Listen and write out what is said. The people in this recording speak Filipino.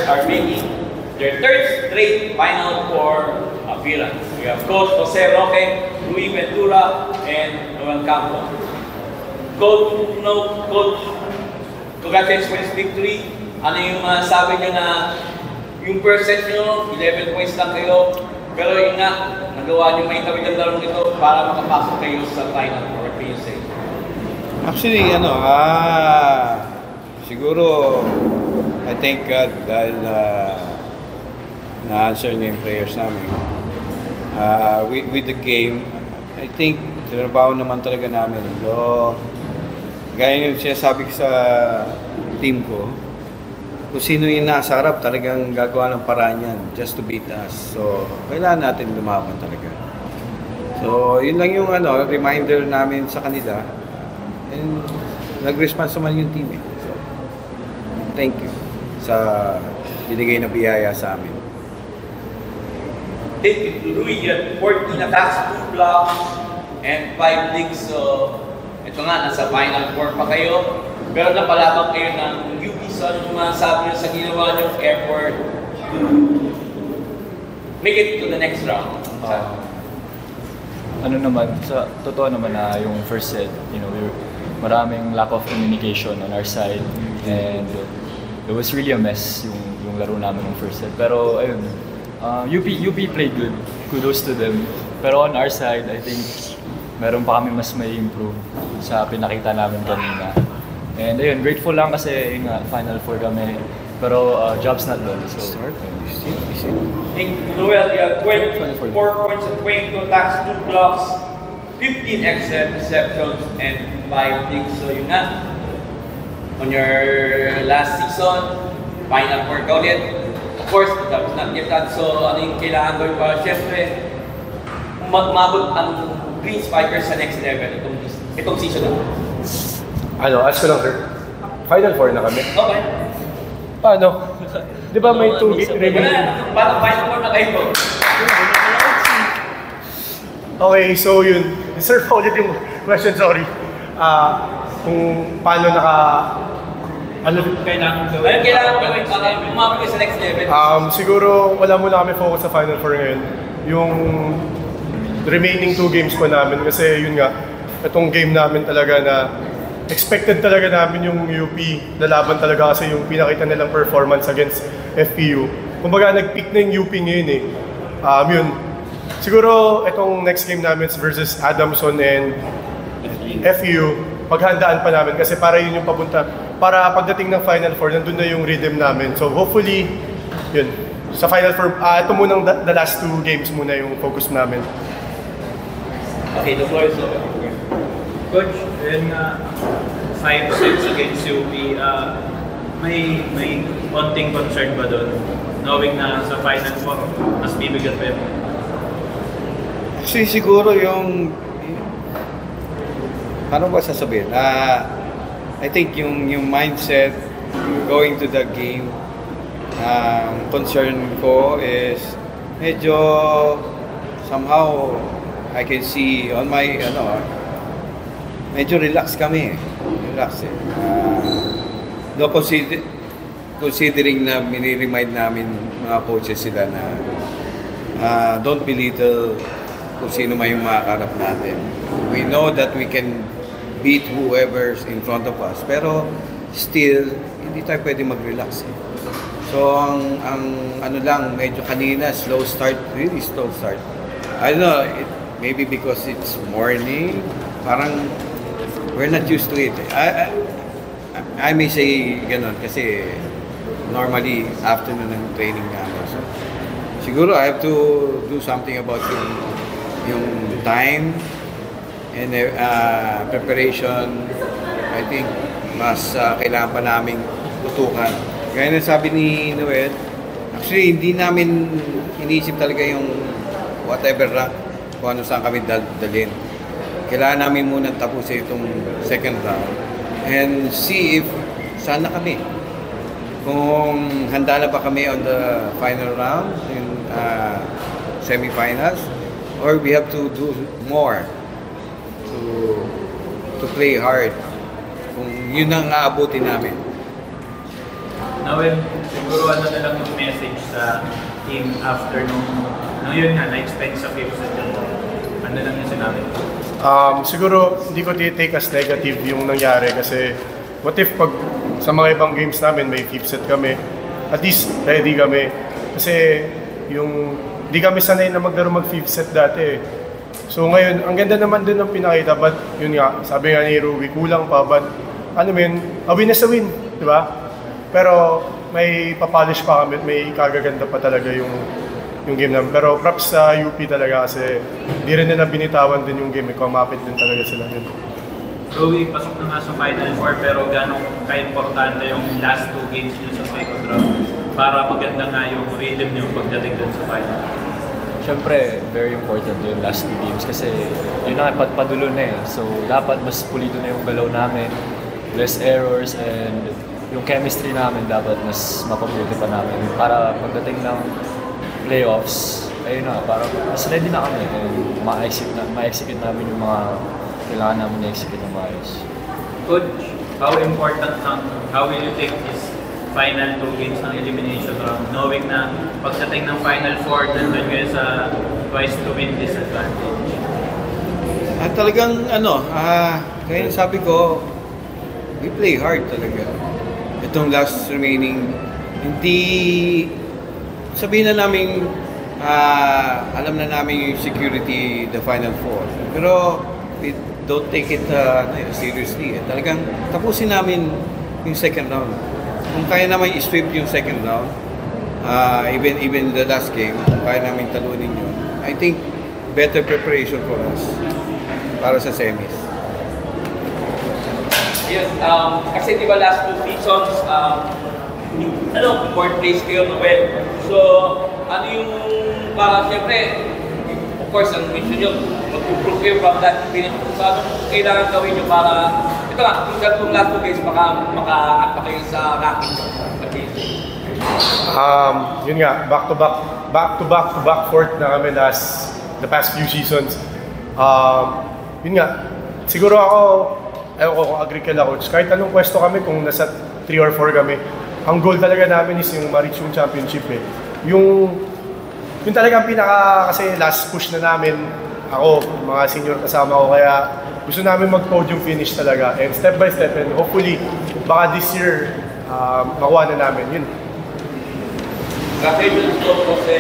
are making their third straight Final Four appearance. We have Coach Jose Roque, Rui Ventura, and Noel Campo. Coach, congratulations for this victory. Ano yung sabi nyo na yung first set nyo, 11 points lang kayo, pero yun nga, nagawa nyo may tawid ang larong ito para makapasok kayo sa Final Four. What can you say? Actually, siguro, I thank God dahil na-answer niya yung prayers namin. With the game, I think, trabaho naman talaga namin. So, gaya yung sinasabi ko sa team ko, kung sino yung nasa harap, talagang gagawa ng paraan yan just to beat us. So, kailangan natin lumaban talaga. So, yun lang yung reminder namin sa kanila. And nag-response naman yung team. So, thank you sa binigay na biyaya sa amin. Thank you, Rui. 14 attacks, 2 blocks, and 5 digs. So, ito nga, nasa Final Four pa kayo. Pero napalabang kayo ng UP. So, ano masasabi nyo sa ginawa nyo effort to make it to the next round? Ano naman, sa totoo naman na yung first set, maraming lack of communication on our side. And it was really a mess yung laro namin ng first set. Pero ayun, UP played good. Kudos to them. Pero on our side, I think meron pa kami mas may improve sa pinakita namin kanina. And ayun, grateful lang kasi yung Final Four kami. Pero job's not done. So, Noel, you have 24 points and 22 attacks, 2 blocks, 15 receptions, and 5 digs. So yun nga, on your last season, Final Four ka ulit. Of course, that was not yet done. So ano yung kailangan gawin para? Siyempre, magmabot ang Green Spikers sa next level itong season na. Ask ko lang, sir. Final Four na kami. Okay. Paano? Di ba may 2 remaining? Paano Final Four na kayo? Okay, so yun. Sir, ulit yung question, sorry. Kung paano Kailangan gawin para umabot kayo sa next level? Siguro wala muna kami focus sa Final Four ngayon. Yung remaining 2 games pa namin kasi yun nga, itong game namin talaga na expected talaga namin yung UP lalaban talaga kasi yung pinakita nilang performance against FPU. Kumbaga nag-peak na yung UP ngayon eh. Yun. Siguro itong next game namin versus Adamson and FU, paghandaan pa namin kasi para yun yung papunta. Para pagdating ng Final Four, nandun na yung rhythm namin. So hopefully, yun. Sa Final Four, ito munang the last 2 games muna yung focus namin. Okay, the floor is open. Coach, yun nga, 5 sets against UP, may konting concern ba doon? Knowing na sa Final Four, mas bibigat pa yun? Actually, siguro yung paano ba sasabihin? I think yung mindset going to the game, concern ko is medyo somehow I can see on my medyo relax kami. Relax eh. No, considering na miniremind namin mga coaches sila na don't belittle kung sino man yung makakarap natin. We know that we can beat whoever's in front of us, pero still, hindi tayo pwede mag-relax eh. So, ang medyo kanina, really slow start. I don't know, maybe because it's morning, parang we're not used to it. I may say ganon kasi normally afternoon ng training namin. So, siguro I have to do something about yung time and preparation. I think mas kailangan pa naming tutukan. Gaya na sabi ni Noel, actually hindi namin iniisip talaga yung whatever rank kung ano saan kami dalhin. Kailangan namin muna tapusin itong second round and see if saan na kami. Kung handa na ba kami on the final round in semifinals, or we have to do more to play hard. Kung yun ang aabutin namin. Nawin, siguro ano na lang yung message sa team after nung yun nga, na-expect sa fifth set yun. Ano lang yung sinabi? Siguro hindi ko take as negative yung nangyari kasi what if pag sa mga ibang games namin may fifth set kami, at least ready kami. Kasi yung di kami sanay na maglaro mag fifth set dati. So ngayon, ang ganda naman din ng pinakita, but yun nga, sabi nga ni Ruby, kulang pa, but ano men, a win is a win, di ba? Pero may papolish pa kami, may kagaganda pa talaga yung game namin. Pero props sa UP talaga kasi di rin nila binitawan din yung game, kumapit din talaga sila din. Ruby, pasok na nga sa Final Four, pero gano'ng ka-importante yung last two games nyo sa second round para maganda nga yung rhythm nyo pagdating dun sa final? Siyempre, very important yung last two games kasi yun na, padulo na eh. So, dapat mas pulido na yung galaw namin, less errors, and yung chemistry namin dapat mas mapabuti pa namin para pagdating ng playoffs, ayun na, para mas ready na kami and ma-execute namin yung mga kailangan namin i-execute ng maayos. Coach, how important how will you take this final two games ng elimination round, knowing na pagdating ng Final Four, nandun kayo sa twice to win disadvantage? Talagang kaya sabi ko, we play hard talaga. Itong last remaining, hindi sabihin na namin alam na namin yung security the Final Four. Pero we don't take it seriously. Talagang tapusin namin yung second round. Kung kaya naman i-sweep yung second round, even the last game, kaya namin talunin yun. I think better preparation for us para sa semis. Yes, kasi di ba last two seasons, fourth place kayo Noel. So, ano yung, para siyempre, of course, ang mission nyo, mag-improve kayo from that finish. So, anong kailangan gawin nyo para, ito nga, kung last two games, maka-act kayo sa ranking nyo? Yun nga, back-to-back fourth na kami the past few seasons. Yun nga, siguro ako, ewan ko kung agree kila coach, kahit anong pwesto kami, kung nasa 3 or 4 kami, ang goal talaga namin is yung ma-reach yung championship eh. Yung talagang kasi last push na namin, ako, mga senior kasama ko, kaya gusto namin mag-podium finish talaga. And step by step, and hopefully, baka this year, makuha na namin. Yun. Congratulations po sa